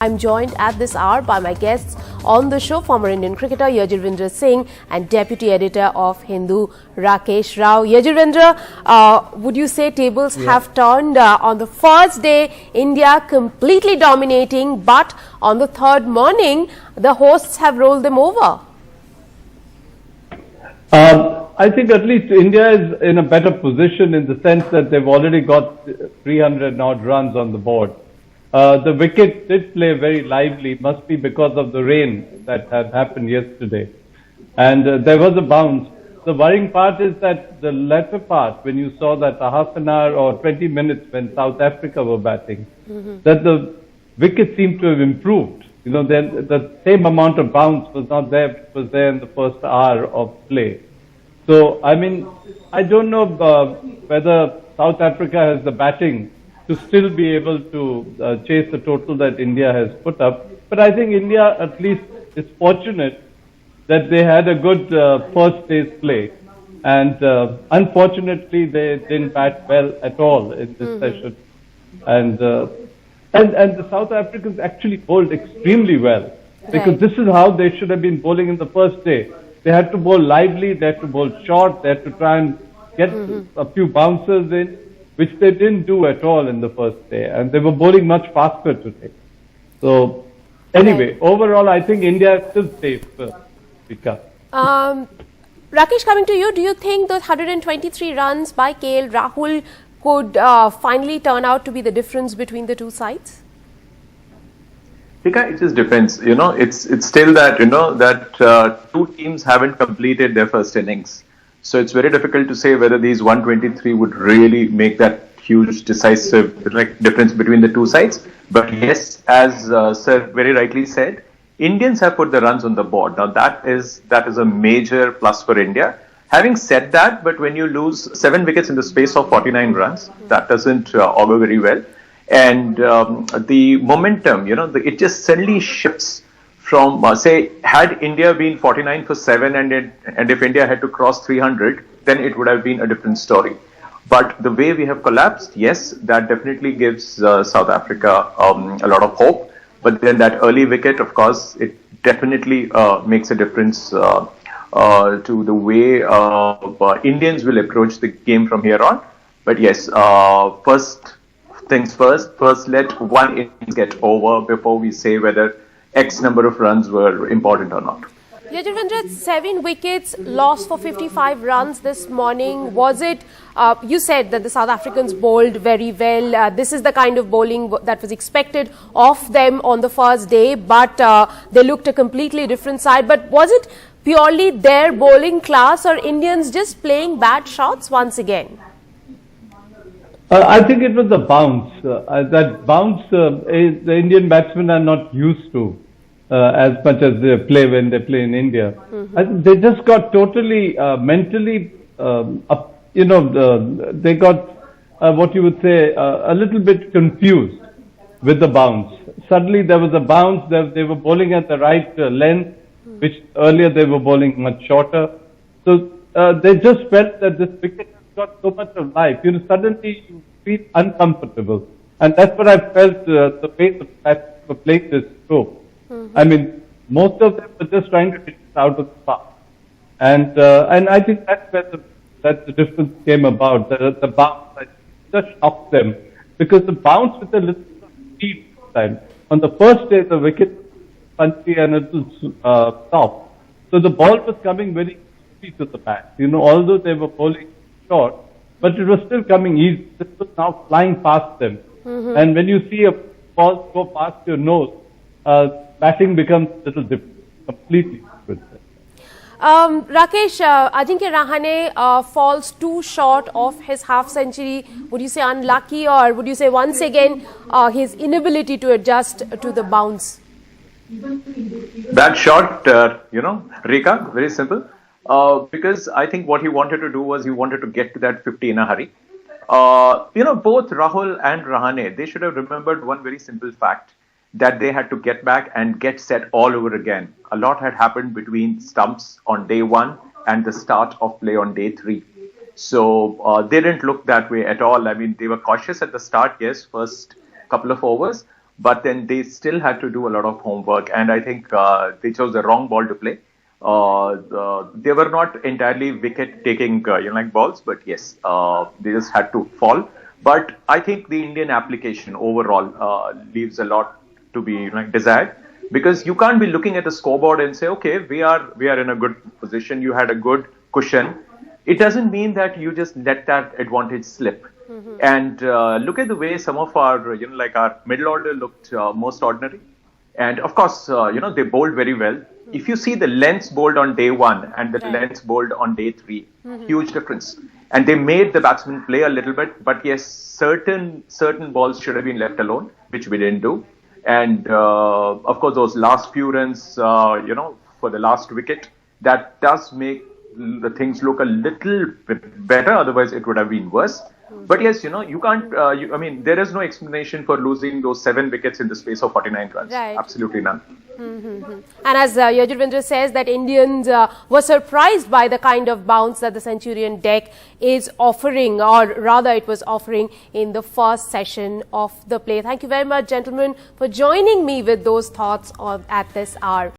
I'm joined at this hour by my guests on the show, former Indian cricketer Yajurvendra Singh and Deputy Editor of Hindu, Rakesh Rao. Yajurvendra, would you say tables have turned on the first day, India completely dominating, but on the third morning, the hosts have rolled them over? I think at least India is in a better position in the sense that they've already got 300 odd runs on the board. The wickets did play very lively, must be because of the rain that had happened yesterday. And there was a bounce. The worrying part is that the latter part, when you saw that a half an hour or 20 minutes when South Africa were batting, that the wickets seemed to have improved. You know, the same amount of bounce was not there, was there in the first hour of play. So, I mean, I don't know whether South Africa has the batting to still be able to chase the total that India has put up. But I think India at least is fortunate that they had a good first day's play. And unfortunately, they didn't bat well at all in this session. And the South Africans actually bowled extremely well. Because this is how they should have been bowling in the first day. They had to bowl lively, they had to bowl short, they had to try and get a few bouncers in, which they didn't do at all in the first day. And they were bowling much faster today. So, anyway, overall, I think India is still safe. Rakesh, coming to you, do you think those 123 runs by KL Rahul could finally turn out to be the difference between the two sides? It just depends. You know, it's still that, that two teams haven't completed their first innings. So it's very difficult to say whether these 123 would really make that huge decisive difference between the two sides. But yes, as Sir very rightly said, Indians have put the runs on the board. Now that is a major plus for India. Having said that, but when you lose 7 wickets in the space of 49 runs, that doesn't augur very well. And the momentum, it just suddenly shifts from, say, had India been 49 for 7 and if India had to cross 300, then it would have been a different story. But the way we have collapsed, yes, that definitely gives South Africa a lot of hope. But then that early wicket, of course, it definitely makes a difference to the way Indians will approach the game from here on. But yes, first things first let one innings get over before we say whether X number of runs were important or not. Yajurvendra, 7 wickets, lost for 55 runs this morning. Was it, you said that the South Africans bowled very well. This is the kind of bowling that was expected of them on the first day, but they looked a completely different side. But was it purely their bowling class or Indians just playing bad shots once again? I think it was a bounce. That bounce, the Indian batsmen are not used to as much as they play when they play in India. I think they just got totally mentally up. They got what you would say a little bit confused with the bounce. Suddenly there was a bounce. They were bowling at the right length, which earlier they were bowling much shorter. So they just felt that this wicket got so much of life. Suddenly you feel uncomfortable. And that's what I felt the way the bats were playing this stroke. I mean, most of them were just trying to hit it out of the park. And I think that's where the difference came about. The bounce just shocked them. Because the bounce with a little speed this time. On the first day, the wicket was punchy and a little soft. So the ball was coming very easy to the bat. Although they were bowling short, but it was still coming easy. This was now flying past them. And when you see a ball go past your nose, batting becomes a little different, completely different. Rakesh, Ajinkya Rahane falls too short of his half century. Would you say unlucky, or would you say once again his inability to adjust to the bounce? Bad shot, Rekha, very simple. Because I think what he wanted to do was he wanted to get to that 50 in a hurry. Both Rahul and Rahane, they should have remembered one very simple fact, that they had to get back and get set all over again. A lot had happened between stumps on day 1 and the start of play on day 3. So they didn't look that way at all. I mean, they were cautious at the start, yes, first couple of overs. but then they still had to do a lot of homework, and I think they chose the wrong ball to play. They were not entirely wicket-taking like balls, but yes, they just had to fall. But I think the Indian application overall leaves a lot to be desired, because you can't be looking at the scoreboard and say, okay, we are in a good position. You had a good cushion. It doesn't mean that you just let that advantage slip. And look at the way some of our our middle order looked most ordinary. And of course, they bowled very well. If you see the lengths bowled on day one and the lengths bowled on day three, huge difference. And they made the batsmen play a little bit. But yes, certain balls should have been left alone, which we didn't do. And of course, those last few runs, for the last wicket, that does make the things look a little bit better. Otherwise, it would have been worse. But yes, you can't, there is no explanation for losing those 7 wickets in the space of 49 runs. Right. Absolutely none. And as Yajurvendra says, that Indians were surprised by the kind of bounce that the Centurion deck is offering, or rather it was offering in the first session of the play. Thank you very much, gentlemen, for joining me with those thoughts at this hour.